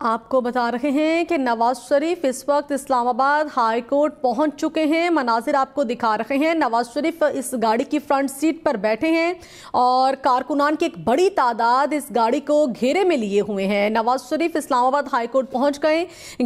آپ کو بتا رہے ہیں کہ نواز شریف اس وقت اسلام آباد ہائی کورٹ پہنچ چکے ہیں۔ مناظر آپ کو دکھا رہے ہیں۔ نواز شریف اس گاڑی کی فرنٹ سیٹ پر بیٹھے ہیں اور کارکنان کی ایک بڑی تعداد اس گاڑی کو گھیرے میں لیے ہوئے ہیں۔ نواز شریف اسلام آباد ہائی کورٹ پہنچ گئے،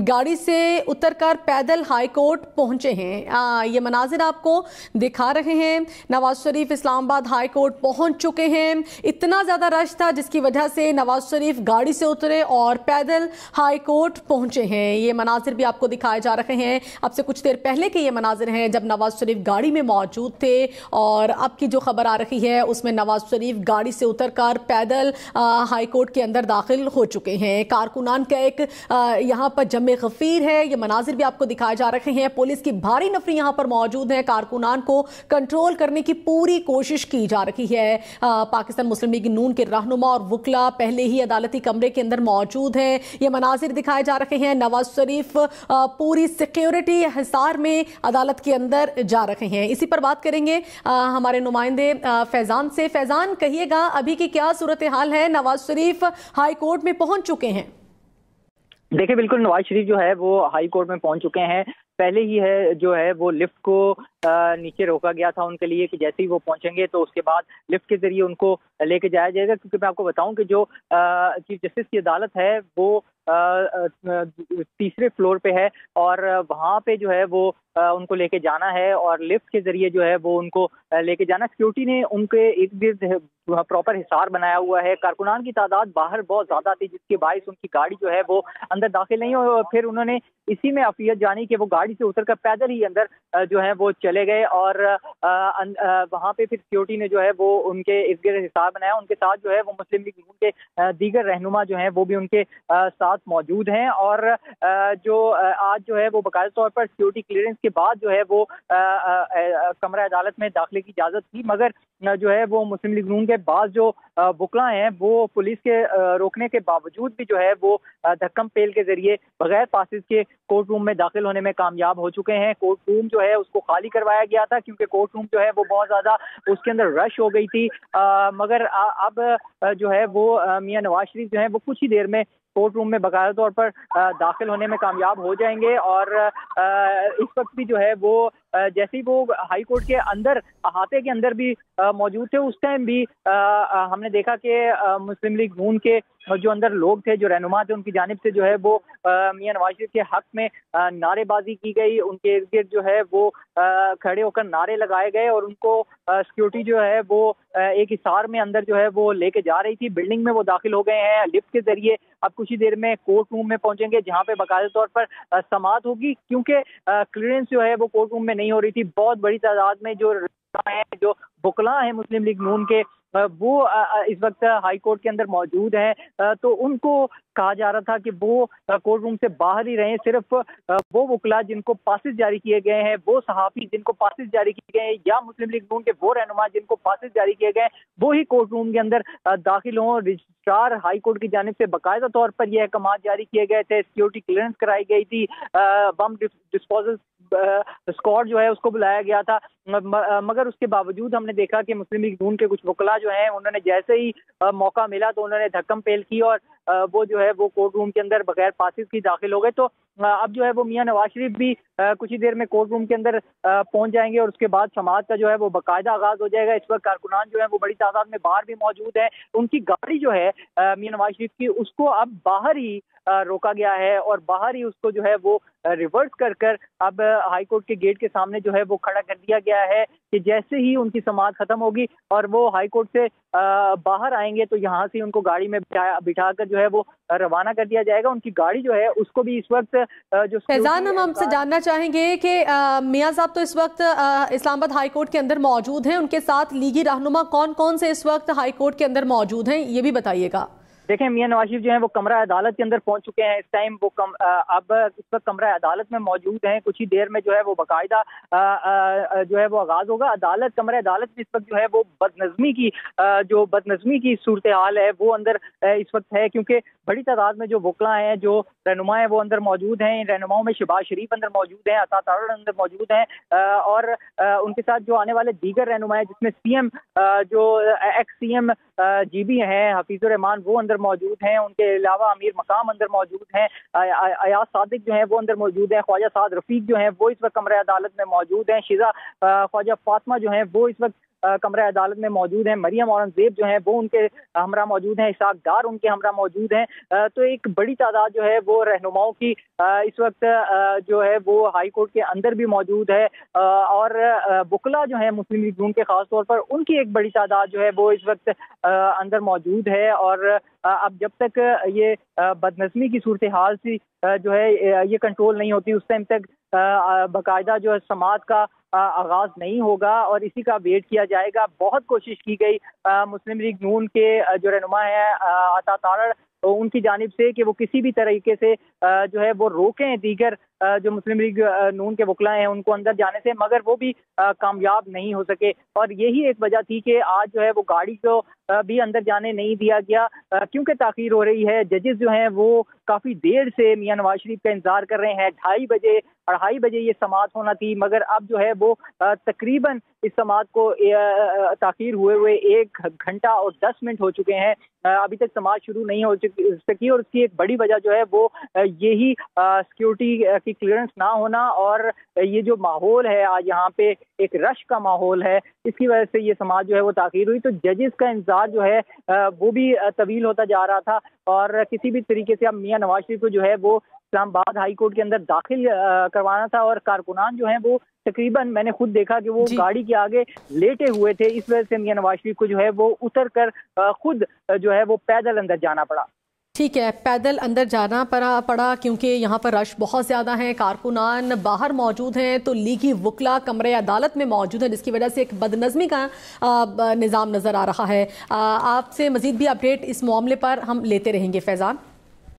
گاڑی سے اتر کر پیدل ہائی کورٹ پہنچے ہیں۔ یہ مناظر آپ کو دکھا رہے ہیں۔ نواز شریف اسلام آباد ہائی کورٹ پہنچ چکے ہیں۔ اتنا زیادہ رش تھا جس کی وجہ سے نواز شریف گاڑی سے اترے اور پیدل ہائی کورٹ پہنچے ہیں۔ یہ مناظر بھی آپ کو دکھائے جا رہے ہیں۔ اب سے کچھ دیر پہلے کے یہ مناظر ہیں جب نواز شریف گاڑی میں موجود تھے، اور اب کی جو خبر آ رہی ہے اس میں نواز شریف گاڑی سے اتر کر پیدل ہائی کورٹ کے اندر داخل ہو چکے ہیں۔ کارکنان کا ایک یہاں پر جمع غفیر ہے۔ یہ مناظر بھی آپ کو دکھائے جا رہے ہیں۔ پولیس کی بھاری نفری یہاں پر موجود ہے۔ کارکنان کو کنٹرول کرنے کی پوری کوشش کی جا رہی ہے۔ پاکستان مسلم لیگ نون کے رہنما اور وکلا پہلے ہی عدالتی کمرے کے اندر موجود ہیں۔ یہ مناظر دکھائے جا رہے ہیں۔ نواز شریف پوری سیکیورٹی حصار میں عدالت کے اندر جا رہے ہیں۔ اسی پر بات کریں گے ہمارے نمائندے فیضان سے۔ فیضان، کہیے گا ابھی کی کیا صورتحال ہے؟ نواز شریف ہائی کورٹ میں پہنچ چکے ہیں۔ دیکھیں، بالکل نواز شریف جو ہے وہ ہائی کورٹ میں پہنچ چکے ہیں۔ پہلے ہی وہ لفٹ کو نیچے روکا گیا تھا ان کے لیے کہ جیسے ہی وہ پہنچیں گے تو اس کے بعد لفٹ کے ذریعے ان کو لے کے جایا جائے گا، کیونکہ میں آپ کو بتاؤں کہ جو چیف جسٹس کی عدالت ہے وہ تیسرے فلور پہ ہے، اور وہاں پہ جو ہے وہ ان کو لے کے جانا ہے، اور لفٹ کے ذریعے جو ہے وہ ان کو لے کے جانا۔ سیکورٹی نے ان کے ارد گرد پراپر حصار بنایا ہوا ہے۔ کارکنان کی تعداد باہر بہت زیادہ تھی جس کے باعث ان کی گاڑی جو ہے وہ اندر داخل نہیں ہوئی، اور پھر انہوں نے اسی میں عافیت جانی کہ وہ گاڑی سے اتر کر پیدل ہی اندر جو ہے وہ چلے گئے، اور وہاں پہ پھر سیکورٹی نے جو ہے وہ ان کے ارد گرد حصار بنایا۔ ان کے ساتھ جو ہے وہ مسلم لیگ نون کے دیگر رہنما جو ہیں وہ بھی ان کے ساتھ موجود ہیں، اور جو آج جو ہے وہ باقاعدہ طور پر سیکورٹی کلیئرنس کے بعد جو ہے وہ کمرہ عدالت میں داخلے کی اجازت تھی، مگر جو ہے وہ مسلم لیگ نون کے بعض جو وکلا ہیں وہ پولیس کے روکنے کے باوجود بھی جو ہے وہ دھکم پیل کے ذریعے بغیر پاسز کے کورٹ روم میں داخل ہونے میں کامیاب ہو چکے ہیں۔ کورٹ روم جو ہے اس کو خالی کروایا گیا تھا کیونکہ کورٹ روم جو ہے وہ بہت زیادہ اس کے اندر رش ہو گئی تھی، مگر اب جو ہے وہ میاں نواز شریف جو ہیں وہ کچھ ہی دیر میں کورٹ روم میں باقاعدہ طور پر داخل ہونے میں کامیاب ہو جائیں گے، اور اس وقت بھی جو ہے وہ جیسے ہی وہ ہائی کورٹ کے اندر احاطے کے اندر بھی موجود تھے، اس ٹائم بھی ہم نے دیکھا کہ مسلم لیگ نون کے جو اندر لوگ تھے، جو رہنما تھے، ان کی جانب سے جو ہے وہ میاں نواز شریف کے حق میں نعرے بازی کی گئی۔ ان کے ارد گرد جو ہے وہ کھڑے ہو کر نعرے لگائے گئے، اور ان کو سیکورٹی جو ہے وہ ایک حصار میں اندر جو ہے وہ لے کے جا رہی تھی۔ بلڈنگ میں وہ داخل ہو گئے ہیں لفٹ کے ذریعے۔ اب کچھ ہی دیر میں کورٹ روم میں پہنچیں گے جہاں پہ باقاعدہ طور پر سماعت ہوگی، کیونکہ کلیئرنس جو ہے وہ کورٹ روم میں نہیں ہو رہی تھی۔ بہت بڑی تعداد میں جو وکلاء ہیں مسلم لیگ نون کے وہ اس وقت ہائی کورٹ کے اندر موجود ہیں، تو ان کو کہا جا رہا تھا کہ وہ کورٹ روم سے باہر ہی رہیں۔ صرف وہ وکلاء جن کو پاسز جاری کیے گئے ہیں، وہ صحافی جن کو پاسز جاری کیے گئے ہیں، یا مسلم لیگ نون کے وہ رہنما جن کو پاسز جاری کیے گئے ہیں، وہی کورٹ روم کے اندر داخل ہوں۔ رجسٹرار ہائی کورٹ کی جانب سے باقاعدہ طور پر یہ احکامات جاری کیے گئے تھے، سیکورٹی کلیئرنس کرائی گئی تھی، بم ڈسپوزل اسکواڈ جو ہے اس کو بلایا گیا تھا، مگر اس کے باوجود ہم نے دیکھا کہ مسلم لیگ نون کے کچھ وکلاء جو ہیں انہوں نے جیسے ہی موقع ملا تو انہوں نے دھکم پیل کی، اور وہ جو ہے وہ کورٹ روم کے اندر بغیر پاسز کی داخل ہو گئے۔ تو اب جو ہے وہ میاں نواز شریف بھی کچھ ہی دیر میں کورٹ روم کے اندر پہنچ جائیں گے، اور اس کے بعد سماعت کا جو ہے وہ باقاعدہ آغاز ہو جائے گا۔ اس وقت کارکنان جو ہے وہ بڑی تعداد میں باہر بھی موجود ہیں۔ ان کی گاڑی جو ہے میاں نواز شریف کی، اس کو اب باہر ہی روکا گیا ہے، اور باہر ہی اس کو جو ہے وہ ریورس کر اب ہائی کورٹ کے گیٹ کے سامنے جو ہے وہ کھڑا کر دیا گیا ہے کہ جیسے ہی ان کی سماعت ختم ہوگی اور وہ ہائی کورٹ سے باہر آئیں گے تو یہاں سے ان کو گاڑی میں بٹھا کر جو ہے وہ روانہ کر دیا جائے گا۔ ان کی گاڑی جو ہے اس کو بھی اس وقت جو فیضان، ہم سے جاننا چاہیں گے کہ میاں صاحب تو اس وقت اسلام آباد ہائی کورٹ کے اندر موجود ہیں، ان کے ساتھ لیگی رہنما کون کون سے اس وقت ہائی کورٹ کے اندر موجود ہیں، یہ بھی بتائیے گا۔ دیکھیں، میاں نواز شریف جو ہیں وہ کمرہ عدالت کے اندر پہنچ چکے ہیں۔ اس ٹائم وہ اب اس وقت کمرہ عدالت میں موجود ہیں۔ کچھ ہی دیر میں جو ہے وہ باقاعدہ جو ہے وہ آغاز ہوگا۔ کمرہ عدالت میں اس وقت جو ہے وہ بدنظمی کی صورتحال ہے وہ اندر اس وقت ہے، کیونکہ بڑی تعداد میں جو وکلاء ہیں، جو رہنما ہیں، وہ اندر موجود ہیں۔ ان رہنماؤں میں شہباز شریف اندر موجود ہیں، عطا تارڑ اندر موجود ہیں، اور ان کے ساتھ جو آنے والے دیگر رہنما ہیں جس میں سی ایم جو ex C M G B ہیں حفیظ الرحمان، وہ اندر اندر موجود ہیں، ان کے علاوہ امیر مقام اندر موجود ہیں، ایاز صادق جو ہیں وہ اندر موجود ہیں، خواجہ سعد رفیق جو ہیں وہ اس وقت کمرہ عدالت میں موجود ہیں، شیزہ خواجہ فاطمہ جو ہیں وہ اس وقت کمرہ عدالت میں موجود ہیں، مریم اورنگزیب جو ہیں وہ ان کے ہمراہ موجود ہیں، اسحاق ڈار ان کے ہمراہ موجود ہیں۔ تو ایک بڑی تعداد جو ہے وہ رہنماؤں کی اس وقت جو ہے وہ ہائی کورٹ کے اندر بھی موجود ہے، اور وکلا جو ہیں مسلم لیگ نون کے خاص طور پر ان کی ایک بڑی تعداد جو ہے وہ اس وقت اندر موجود ہے۔ اور اب جب تک یہ بدنظمی کی صورتحال سی جو ہے یہ کنٹرول نہیں ہوتی، اس ٹائم تک باقاعدہ جو ہے سماعت کا آغاز نہیں ہوگا، اور اسی کا ویٹ کیا جائے گا۔ بہت کوشش کی گئی مسلم لیگ نون کے جو رہنما ہیں عطا تارڑ ان کی جانب سے کہ وہ کسی بھی طریقے سے جو ہے وہ روکیں دیگر جو مسلم لیگ نون کے وکلا ہیں ان کو اندر جانے سے، مگر وہ بھی کامیاب نہیں ہو سکے، اور یہی ایک وجہ تھی کہ آج جو ہے وہ گاڑی کو بھی اندر جانے نہیں دیا گیا کیونکہ تاخیر ہو رہی ہے۔ ججز جو ہیں وہ کافی دیر سے میاں نواز شریف کا انتظار کر رہے ہیں، 2:30 بجے یہ سماعت ہونا تھی، مگر اب جو ہے وہ تقریباً اس سماعت کو تاخیر ہوئے 1 گھنٹہ اور 10 منٹ ہو چکے ہیں، ابھی تک سماعت شروع نہیں ہو سکی، اور اس کی ایک بڑی وجہ جو ہے وہ یہی سیکیورٹی کی کلیئرنس نہ ہونا، اور یہ جو ماحول ہے آج یہاں پہ ایک رش کا ماحول ہے، اس کی وجہ سے یہ سماعت جو ہے وہ تاخیر ہوئی۔ تو ججز کا انتظار جو ہے وہ بھی طویل ہوتا جا رہا تھا، اور کسی بھی طریقے سے اب میاں نواز شریف کو جو ہے وہ اسلام آباد ہائی کورٹ کے اندر داخل کروانا تھا، اور کارکنان جو ہیں وہ تقریباً میں نے خود دیکھا کہ وہ گاڑی کے آگے لیٹے ہوئے تھے، اس وجہ سے میاں نواز شریف کو جو ہے وہ اتر کر خود جو ہے وہ پیدل اندر جانا پڑا۔ ٹھیک ہے، پیدل اندر جانا پڑا کیونکہ یہاں پر رش بہت زیادہ ہیں، کارکنان باہر موجود ہیں، تو لیگی وکلا کمرے عدالت میں موجود ہیں، جس کی وجہ سے ایک بدنظمی کا نظام نظر آ رہا ہے۔ آپ سے مزید بھی اپڈیٹ اس معاملے پر ہم لیتے رہیں گے فیضان۔